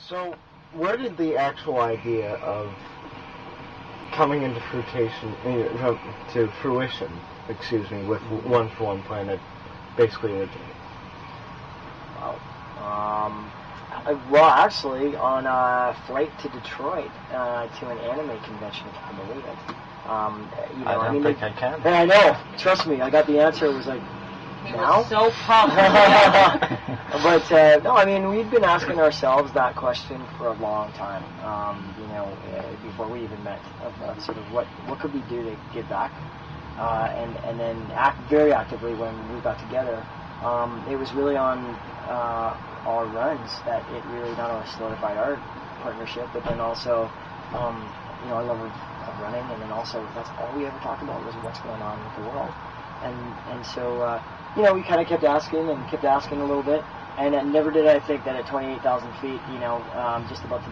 So, where did the actual idea of coming into fruition, with One for One Planet basically originate? Well, actually, on a flight to Detroit to an anime convention, if you can believe it. I don't think I can. And I know. Trust me, I got the answer. It was like, he now? was so pumped. But no, I mean, we'd been asking ourselves that question for a long time. Before we even met, of sort of what could we do to give back, and then act very actively when we got together. It was really on our runs that it really not only solidified our partnership, but then also, our love of running, and then also that's all we ever talked about was what's going on with the world, and so we kind of kept asking a little bit, and never did I think that at 28,000 feet, just about to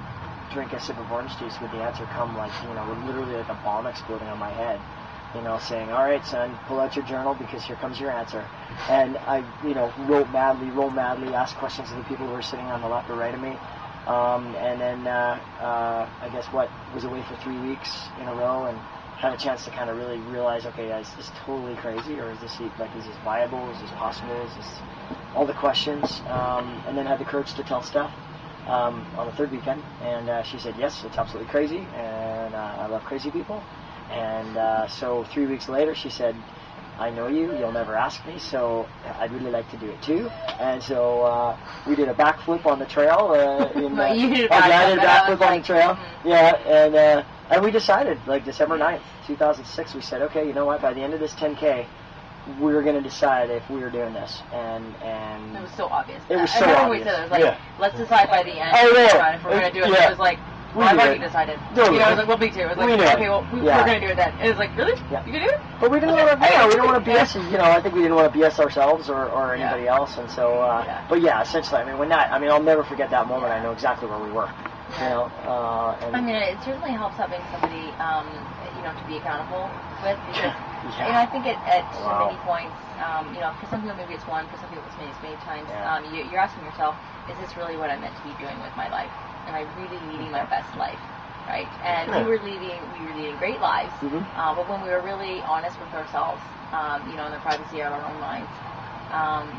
drink a sip of orange juice would the answer come literally like a bomb exploding on my head. Saying, all right, son, pull out your journal because here comes your answer. And I, wrote madly, asked questions of the people who were sitting on the left or right of me. And then, I guess was away for 3 weeks in a row and had a chance to kind of really realize, okay, is this totally crazy, or is this viable? Is this possible? Is this all the questions? And then had the courage to tell Steph on the third weekend. And she said, yes, it's absolutely crazy. And I love crazy people. And so 3 weeks later, she said, I know you'll never ask me, so I'd really like to do it too. And so we did a backflip on the trail. You did a backflip on the trail. Yeah, and we decided, December 9th, 2006, we said, okay, you know what, by the end of this 10K, we're going to decide if we were doing this. And it was so obvious. It was so obvious. We said it was like, let's decide by the end if we're going to do it. It was like, well, I've already decided. I was like, well, me too. It was like, okay, well, we're going to do it then. And it was like, really? Yeah. You can do it? But we didn't want to. We didn't want to BS. I think we didn't want to BS ourselves or anybody else. And so, but essentially, I'll never forget that moment. I know exactly where we were. It certainly helps having somebody, to be accountable with, because I think at so many points, for some people maybe it's one, for some people it's many times. You're asking yourself, is this really what I'm meant to be doing with my life? Am I really leading my best life, right? And we were leading great lives, but when we were really honest with ourselves, in the privacy of our own minds,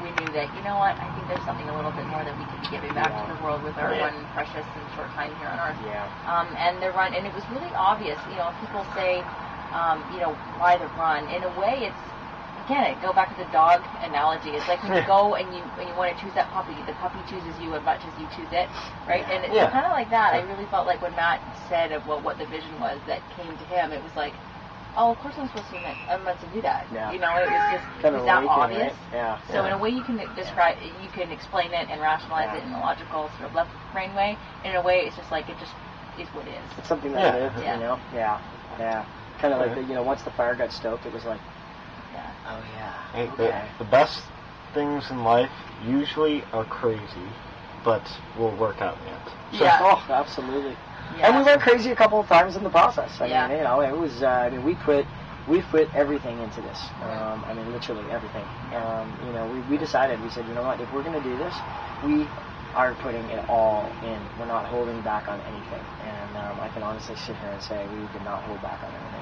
we knew that, I think there's something a little bit more that we could be giving back to the world with our one precious and short time here on Earth. And it was really obvious. People say, why the run? In a way, it's, again, go back to the dog analogy. It's like when you go and you want to choose that puppy, the puppy chooses you as much as you choose it, right? And it's kind of like that. I really felt like when Matt said what the vision was that came to him, it was like, oh, of course I'm meant to do that. It was just that obvious. Right? So in a way you can describe, you can explain it and rationalize it in a logical sort of left brain way. In a way, it's just like it just is what it is. It's something that lives, Kind of like once the fire got stoked, it was like. Oh yeah. Hey, the best things in life usually are crazy, but will work out in the end. So, absolutely. Yeah. And we went crazy a couple of times in the process. I mean, it was. We put everything into this. Literally everything. We decided. We said, you know what? If we're going to do this, we are putting it all in. We're not holding back on anything. And I can honestly sit here and say we did not hold back on anything.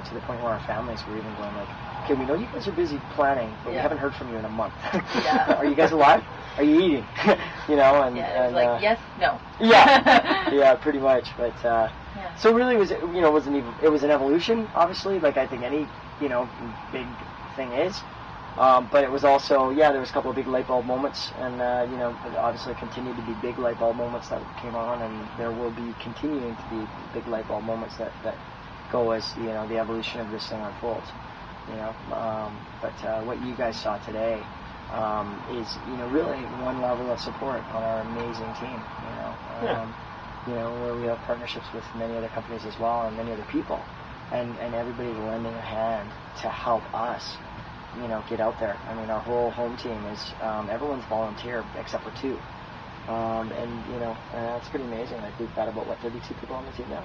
To the point where our families were even going like, okay, we know you guys are busy planning, but we haven't heard from you in a month. Are you guys alive? Are you eating? Yes, no. Yeah, pretty much. But so really, it was an evolution, obviously, like I think any big thing is. But it was also there was a couple of big light bulb moments, and obviously continued to be big light bulb moments that came on, and there will be continuing to be big light bulb moments that go as the evolution of this thing unfolds. But what you guys saw today is really one level of support on our amazing team. Where we have partnerships with many other companies as well and many other people, and everybody's lending a hand to help us. Get out there. Our whole home team is everyone's volunteer except for 2, and it's pretty amazing. Like we've got about 32 people on the team now.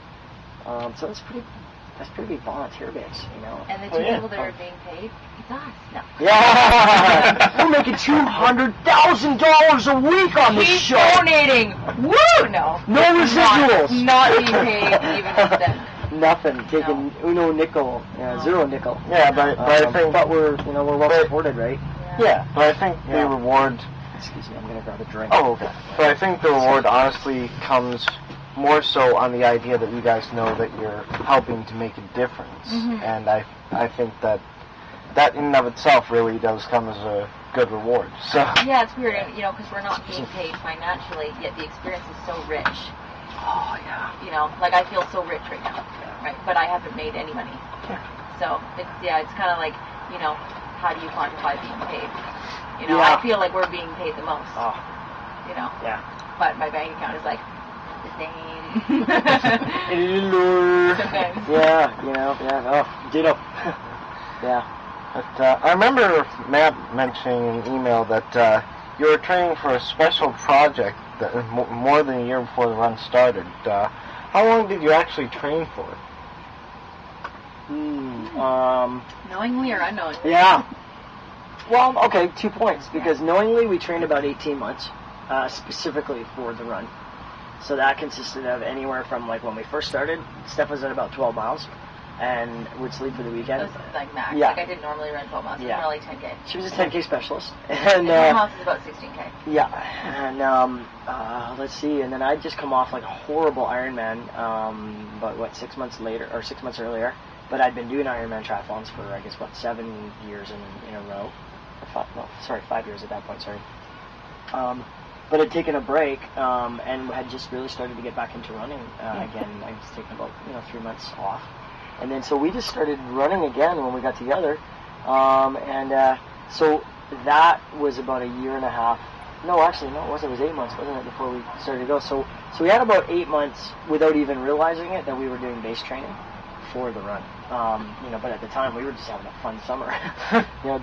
So that's pretty big volunteer base, And the 2 people that are being paid, it's us. No. Yeah, we're making $200,000 a week on this show. He's donating Woo! No. No residuals. Not being paid even a cent. Nothing. Taking uno nickel, zero nickel. Yeah, but I think. But we're well supported, right? Yeah, but I think the reward. Excuse me, I'm gonna grab a drink. Oh, okay. But I think the reward honestly comes more so on the idea that you guys know that you're helping to make a difference, and I think that in and of itself really does come as a good reward. So yeah, it's weird, because we're not being paid financially, yet the experience is so rich. Oh yeah. Like I feel so rich right now, right? But I haven't made any money. So it's kind of like, how do you quantify being paid? I feel like we're being paid the most. Oh. Yeah. But my bank account is like the same. Sometimes. Ditto. Yeah. But I remember Matt mentioning in an email that you were training for a special project that more than a year before the run started. How long did you actually train for? Knowingly or unknowingly? Yeah. Well, okay, 2 points. Because knowingly we trained about 18 months, specifically for the run. So that consisted of anywhere from, like, when we first started, Steph was at about 12 miles. And would sleep for the weekend. That was like max. Yeah. Like I didn't normally run 12 miles. It was more like 10K. She was a 10K specialist. And 12 miles is about 16K. Yeah. And let's see. And then I'd just come off like a horrible Ironman about 6 months later or 6 months earlier. But I'd been doing Ironman triathlons for 7 years in a row. 5 years at that point. Sorry. But I'd taken a break and had just really started to get back into running again. I'd just taken about 3 months off. And then so we just started running again when we got together. So that was about a year and a half. No, actually, no, it wasn't. It was 8 months, wasn't it, before we started to go. So we had about 8 months without even realizing it that we were doing base training for the run. But at the time we were just having a fun summer,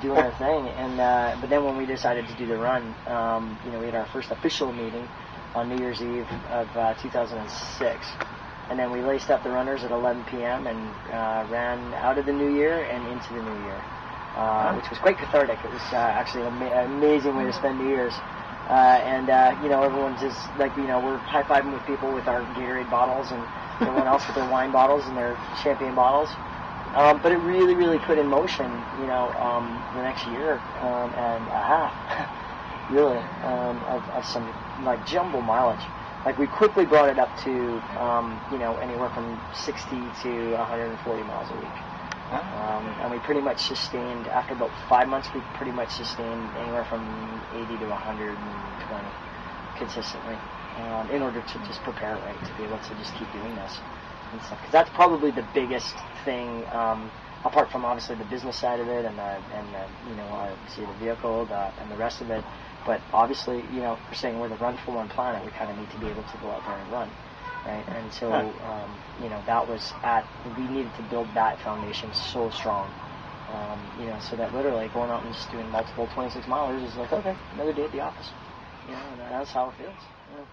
doing our thing. And but then when we decided to do the run, we had our first official meeting on New Year's Eve of 2006. And then we laced up the runners at 11 p.m. and ran out of the new year and into the new year, which was quite cathartic. It was actually an amazing way to spend New Year's. Everyone's just like, we're high-fiving with people with our Gatorade bottles and everyone else with their wine bottles and their champagne bottles. But it really, really put in motion, the next year and a half, really, of some like jumbo mileage. Like we quickly brought it up to, anywhere from 60 to 140 miles a week. And we pretty much sustained, after about 5 months, we pretty much sustained anywhere from 80 to 120 consistently, in order to just prepare, right, to be able to just keep doing this and stuff. Because that's probably the biggest thing, apart from obviously the business side of it and the vehicle and the rest of it. But obviously, we're saying we're the run for one planet. We kind of need to be able to go out there and run, right? And so, that was we needed to build that foundation so strong, so that literally going out and just doing multiple 26 milers is like, okay, another day at the office, and that's how it feels. Yeah.